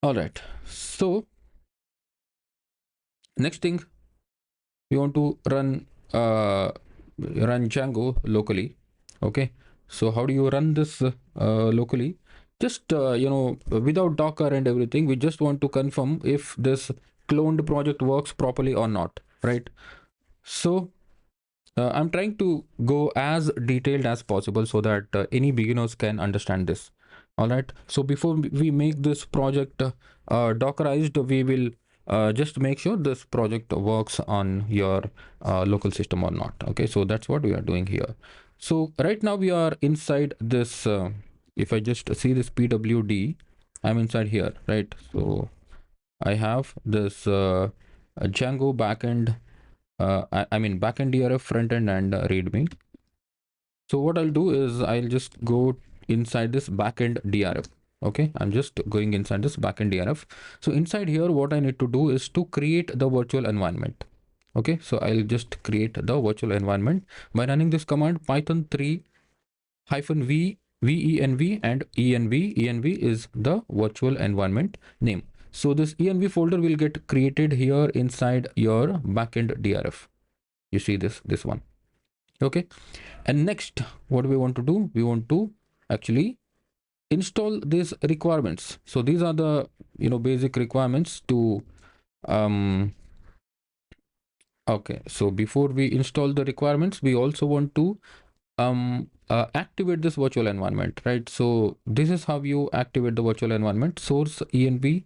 All right, so next thing, we want to run Django locally. Okay, so how do you run this locally? Just without Docker and everything, we just want to confirm if this cloned project works properly or not, right? So I'm trying to go as detailed as possible so that any beginners can understand this. All right. So before we make this project Dockerized, we will just make sure this project works on your local system or not. Okay. So that's what we are doing here. So right now we are inside this. If I just see this PWD, I'm inside here, right? So I have this Django backend, I mean backend DRF, frontend, and README. So what I'll do is I'll just go inside this backend DRF. Okay, I'm just going inside this backend DRF. So inside here, what I need to do is to create the virtual environment. Okay, so I'll just create the virtual environment by running this command python 3 hyphen v venv and env is the virtual environment name. So this env folder will get created here inside your backend DRF. You see this one. Okay, and next what we want to do, we want to actually install these requirements. So these are the basic requirements to okay, so before we install the requirements, we also want to activate this virtual environment, right? So this is how you activate the virtual environment. Source env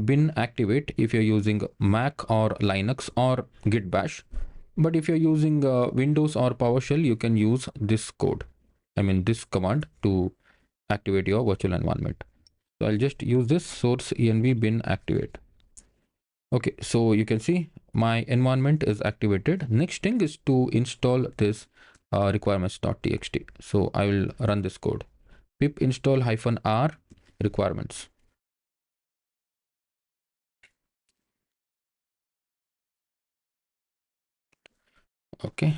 bin activate if you're using Mac or Linux or Git Bash. But if you're using Windows or PowerShell, you can use this code. I mean this command to activate your virtual environment. So I'll just use this source env bin activate. Okay, so you can see my environment is activated. Next thing is to install this requirements.txt. So I will run this code. Pip install -r requirements. Okay,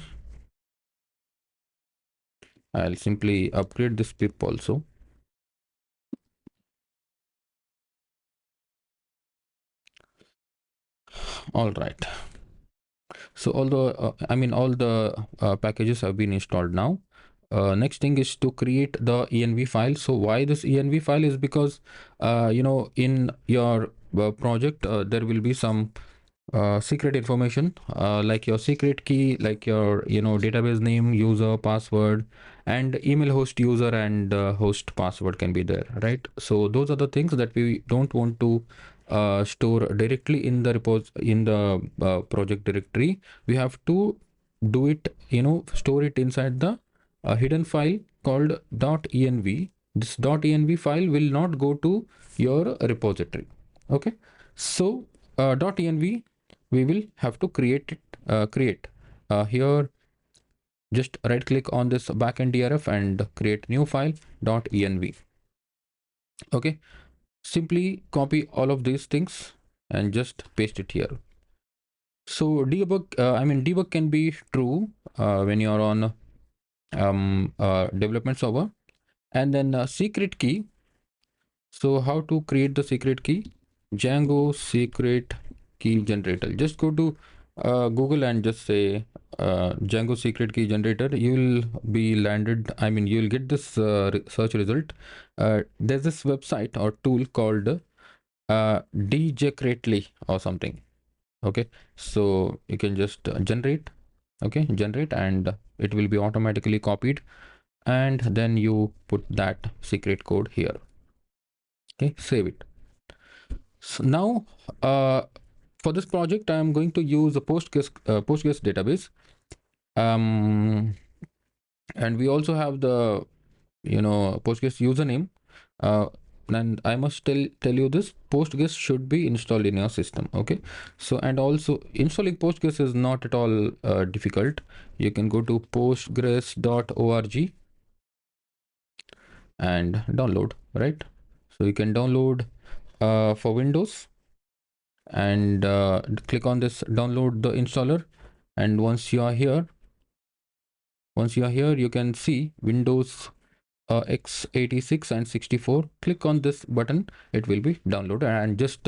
I'll simply upgrade this pip also. All right. So all the packages have been installed now. Next thing is to create the env file. So why this env file is because in your project there will be some secret information like your secret key, like your database name, user, password, and email host user and host password can be there, right? So those are the things that we don't want to store directly in the project directory. We have to do it, store it inside the hidden file called .env. This .env file will not go to your repository. Okay, so .env we will have to create here. Just right click on this backend DRF and create new file .env. Okay, simply copy all of these things and just paste it here. So debug can be true when you're on development server. And then secret key. So how to create the secret key? Django secret key generator. Just go to Google and just say Django secret key generator. You'll be landed. I mean, you'll get this search result. There's this website or tool called Djecrately or something. Okay, so you can just generate. Okay, generate, and it will be automatically copied, and then you put that secret code here. Okay, save it. So now for this project I am going to use a Postgres database, and we also have the Postgres username, and I must tell you this: Postgres should be installed in your system. Okay, so and also installing Postgres is not at all difficult. You can go to postgres.org and download, right? So you can download for Windows, and click on this download the installer, and once you are here you can see Windows x86 and 64, click on this button. It will be downloaded, and just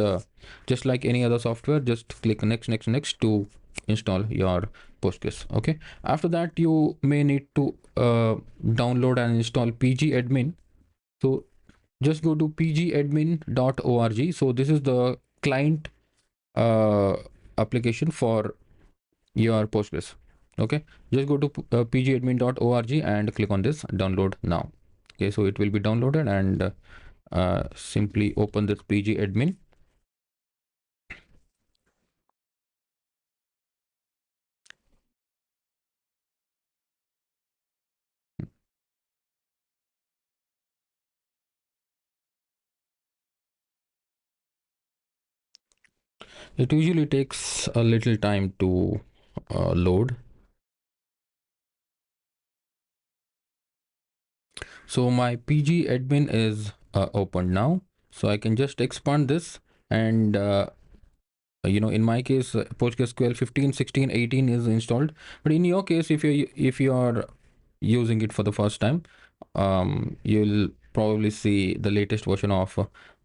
like any other software, just click next to install your Postgres. Okay, after that you may need to download and install pgadmin. So just go to pgadmin.org. So this is the client uh, application for your Postgres. Okay, just go to pgadmin.org and click on this download now. Okay, so it will be downloaded, and simply open this pgadmin. It usually takes a little time to load. So my pgadmin is open now, so I can just expand this, and in my case, PostgreSQL 15, 16, 18 is installed. But in your case, if you are using it for the first time, you'll probably see the latest version of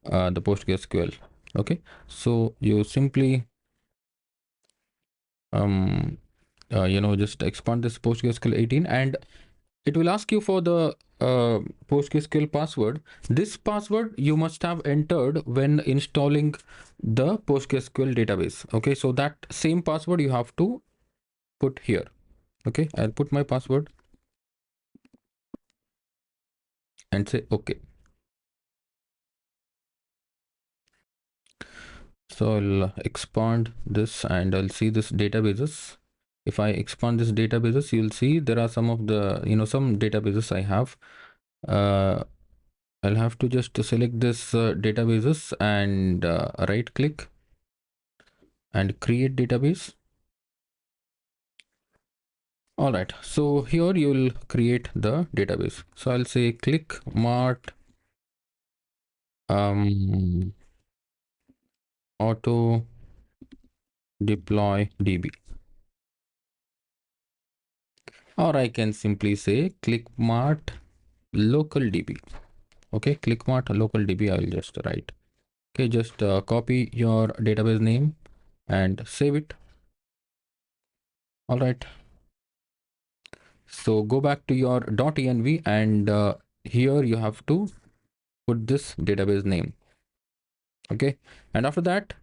the PostgreSQL. Okay, so you simply just expand this PostgreSQL 18, and it will ask you for the PostgreSQL password. This password you must have entered when installing the PostgreSQL database. Okay, so that same password you have to put here. Okay, I'll put my password and say okay. So I'll expand this, and I'll see this databases. If I expand this databases, you'll see there are some of the some databases I have. I'll have to just select this databases, and right click and create database. All right, so here you'll create the database. So I'll say click mart auto deploy db, or I can simply say click mart local db. Okay, click mart local db. I will just write. Okay, just copy your database name and save it. All right, so go back to your .env, and here you have to put this database name. Okay, and after that,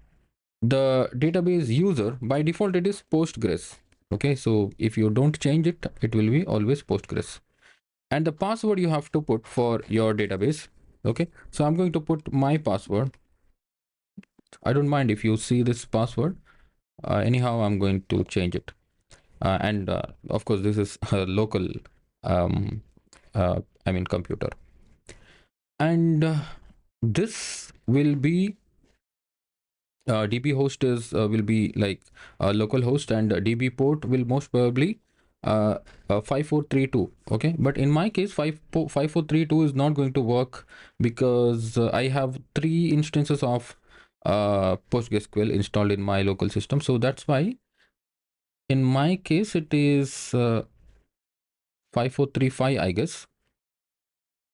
the database user by default it is Postgres. Okay, so if you don't change it, it will be always Postgres. And the password you have to put for your database. Okay, so I'm going to put my password. I don't mind if you see this password. Anyhow, I'm going to change it. And of course, this is a local, um, computer. And this will be DB host is will be like a local host, and DB port will most probably 5432. Okay, but in my case 5432 is not going to work, because I have 3 instances of PostgreSQL installed in my local system. So that's why in my case it is 5435, I guess.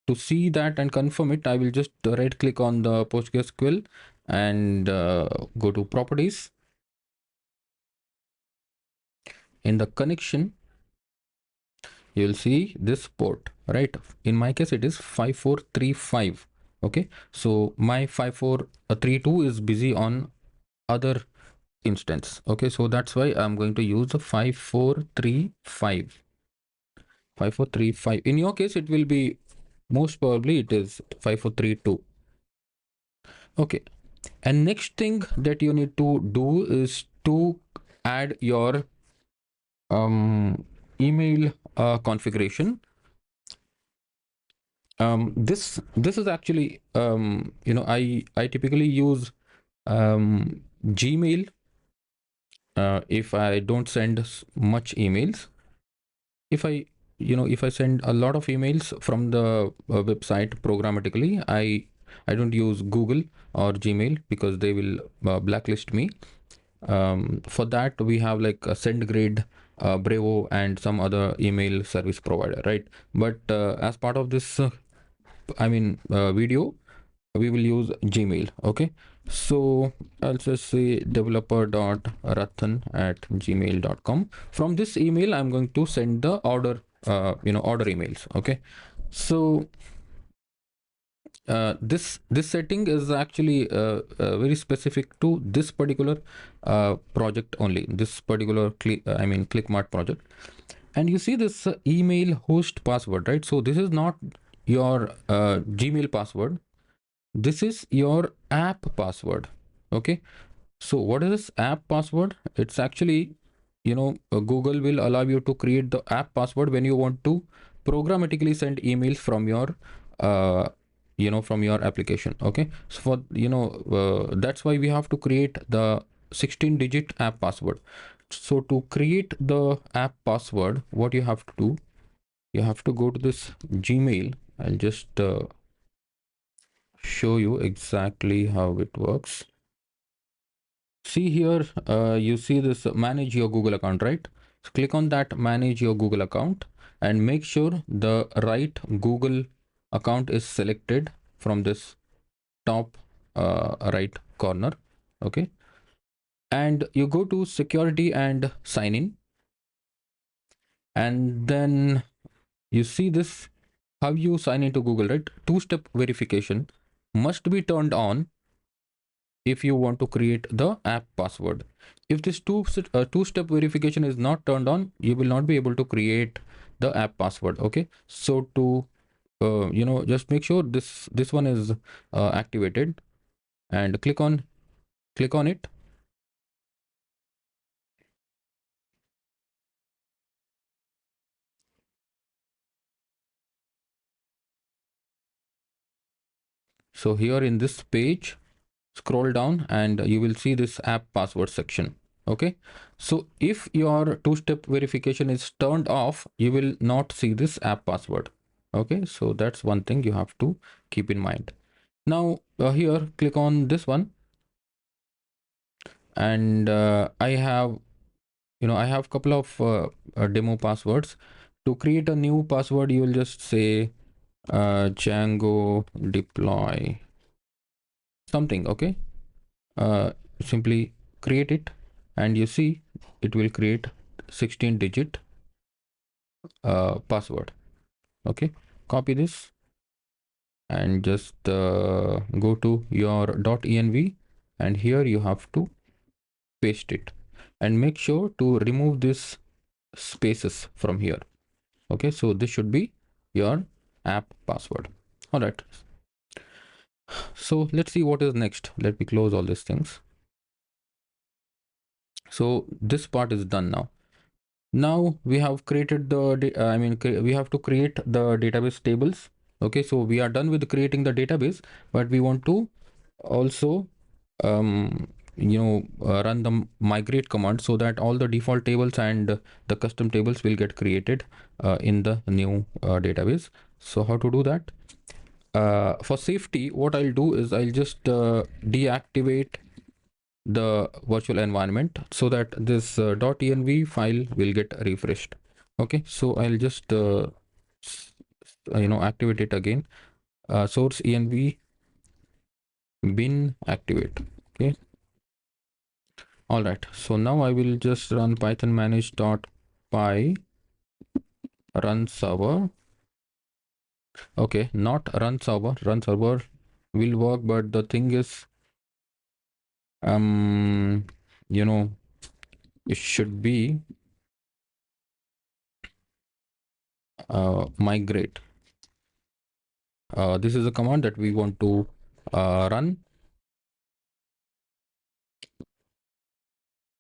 To see that and confirm it, I will just right click on the PostgreSQL and go to properties. In the connection, you'll see this port, right? In my case it is 5435. Okay, so my 5432 is busy on other instance. Okay, so that's why I'm going to use the 5435. 5435. In your case it will be most probably it is 5432. Okay, and next thing that you need to do is to add your email configuration. This is actually I typically use Gmail if I don't send much emails. If I send a lot of emails from the website programmatically, I don't use Google or Gmail, because they will blacklist me. For that we have like a SendGrid, Brevo, and some other email service provider, right? But as part of this video, we will use Gmail. Okay, so I'll just say developer.rathan@gmail.com. From this email I'm going to send the order order emails. Okay, so this setting is actually very specific to this particular project only, this particular ClickMart project. And you see this email host password, right? So this is not your Gmail password, this is your app password. Okay, so what is this app password? It's actually, Google will allow you to create the app password when you want to programmatically send emails from your uh, from your application. Okay, so for that's why we have to create the 16 digit app password. So to create the app password, what you have to do, you have to go to this Gmail. I'll just show you exactly how it works. See here, you see this manage your Google account, right? So click on that manage your Google account and make sure the right Google account is selected from this top right corner. Okay, and you go to security and sign in, and then you see this how you sign into Google, right? Two-step verification must be turned on if you want to create the app password. If this two-step verification is not turned on, you will not be able to create the app password. Okay, so to just make sure this one is activated, and click on it. So here in this page, scroll down and you will see this app password section. Okay, so if your two-step verification is turned off, you will not see this app password. Okay, so that's one thing you have to keep in mind. Now here click on this one, and I have couple of demo passwords. To create a new password, you will just say Django deploy something. Okay, simply create it, and you see it will create 16 digit password. Okay, copy this and just go to your .env, and here you have to paste it, and make sure to remove this spaces from here. Okay, so this should be your app password. All right, so let's see what is next. Let me close all these things. So this part is done now. Now we have created we have to create the database tables. Okay, so we are done with creating the database, but we want to also run the migrate command so that all the default tables and the custom tables will get created in the new database. So how to do that? For safety, what I'll do is I'll just deactivate the virtual environment so that this .env file will get refreshed. Okay, so I'll just activate it again. Source env bin activate. Okay, all right, so now I will just run python manage.py run server. Okay, not run server will work, but the thing is it should be migrate. This is a command that we want to run.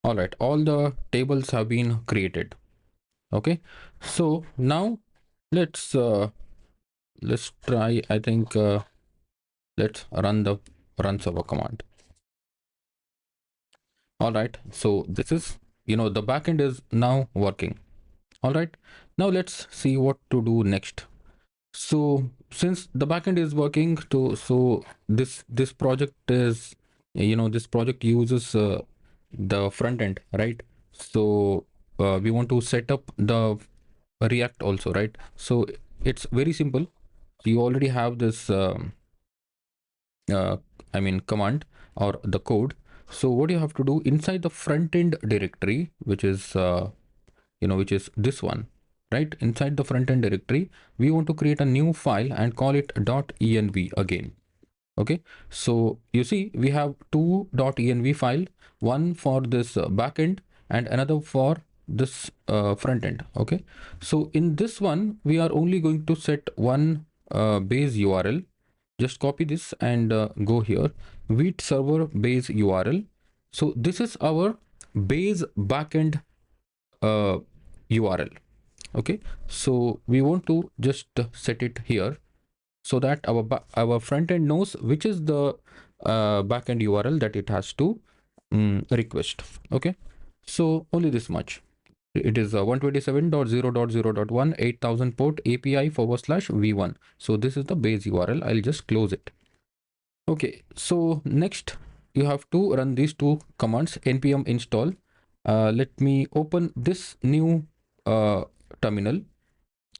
All right, all the tables have been created. Okay, so now let's try, I think let's run the run server command. All right, so this is, the backend is now working. All right, now let's see what to do next. So since the backend is working, so this project is, this project uses the front end, right? So we want to set up the React also, right? So it's very simple. So you already have this command or the code. So what you have to do inside the front end directory, which is which is this one, right? Inside the front end directory, we want to create a new file and call it .env again. Okay, so you see we have two .env file, one for this backend and another for this front end. Okay, so in this one we are only going to set one base URL. Just copy this and go here, Vite server base URL. So this is our base backend URL. Okay, so we want to just set it here so that our front end knows which is the backend URL that it has to request. Okay, so only this much. It is 127.0.0.1 8000 port API /v1. So this is the base URL. I'll just close it. Okay, so next you have to run these two commands, npm install. Let me open this new terminal.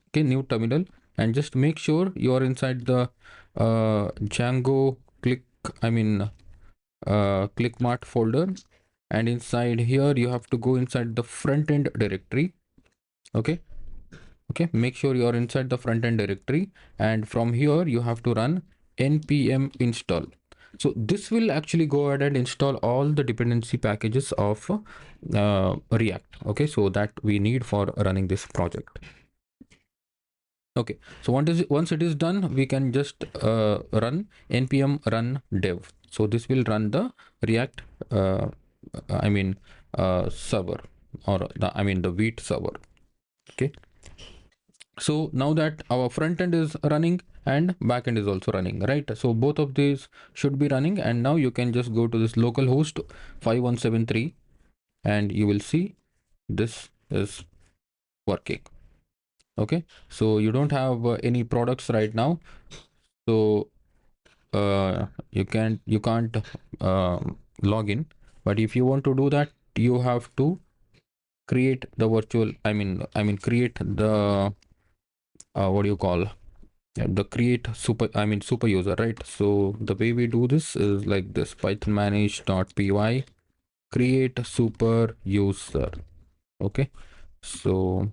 Okay, new terminal, and just make sure you are inside the Django clickmart folder, and inside here you have to go inside the front end directory. Okay, make sure you are inside the front end directory, and from here you have to run npm install. So this will actually go ahead and install all the dependency packages of React. Okay, so that we need for running this project. Okay, so once it is done, we can just run npm run dev. So this will run the React server, or the Vite server. Okay, so now that our front end is running and back end is also running, right? So both of these should be running, and now you can just go to this localhost 5173 and you will see this is working. Okay, so you don't have any products right now, so you can't log in. But if you want to do that, you have to create the virtual create the what do you call, the create super user, right? So the way we do this is like this: python manage.py create super user. Okay, so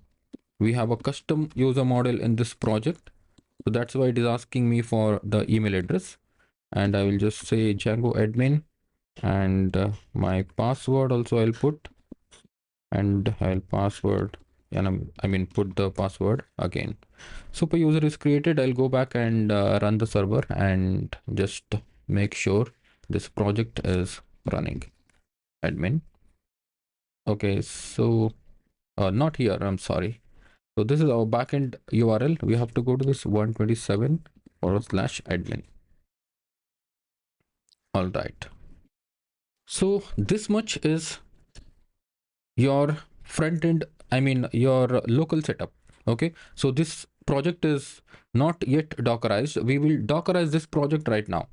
we have a custom user model in this project, so that's why it is asking me for the email address, and I will just say Django admin, and my password also I'll put, and I'll password, and put the password again. Super user is created. I'll go back and run the server and just make sure this project is running. Admin. Okay, so not here, I'm sorry. So this is our backend URL. We have to go to this 127/admin. All right. So this much is your front end, your local setup. Okay, so this project is not yet dockerized. We will dockerize this project right now.